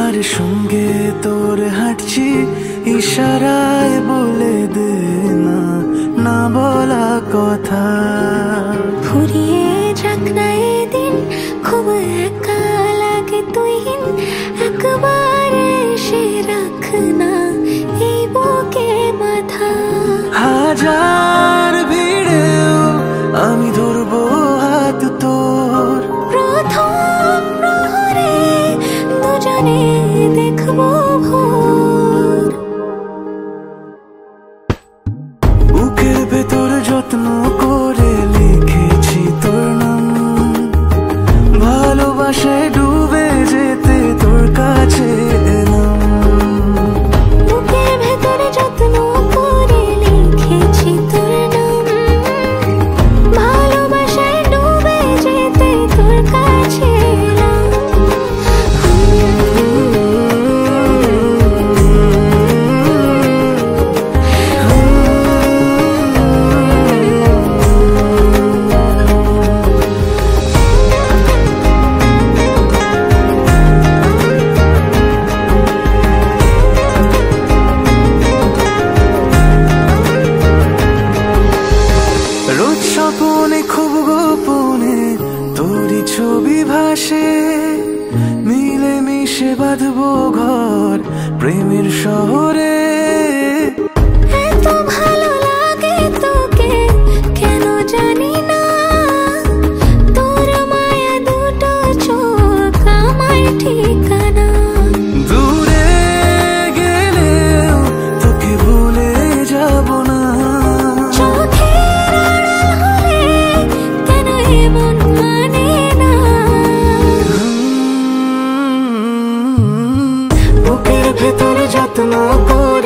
আর সঙ্গে তোর হাঁটছি, ইশারায় বলে দে না না বলা কথা। ফুরিয়ে যাক না এদিন, খুব একা লাগে তুই একবার এসে রাখ না এই বুকে মাথা। হাজার ভিড়েও আমি ধরবো হাত তোর, প্রথম প্রহরে দুজনে দেখবো ভোর। বুকের ভেতর যত্ন করে লিখেছি তোর নাম, ভালোবাসায় ডুবে যেতে তোর কাছে এলাম। বুকের ভেতরে যত্ন করে লিখেছি তোর নাম, ভালোবাসায় ডুবে যেতে তোর কাছে এলাম। রোজ স্বপনে খুব গোপনে তোরই ছবি ভাসে, মিলে মিশে বাঁধবো ঘর প্রেমের শহরে। এত ভালো লাগে তোকে কেন জানি না, তোর মায়া দুটো চোখ আমায় ঠিকানা। দূরে গেলেও তোকে ভুলে যাব না, চোখের আড়াল হলে কেন এমন মানে না। বুকের ভেতর যত্ন করে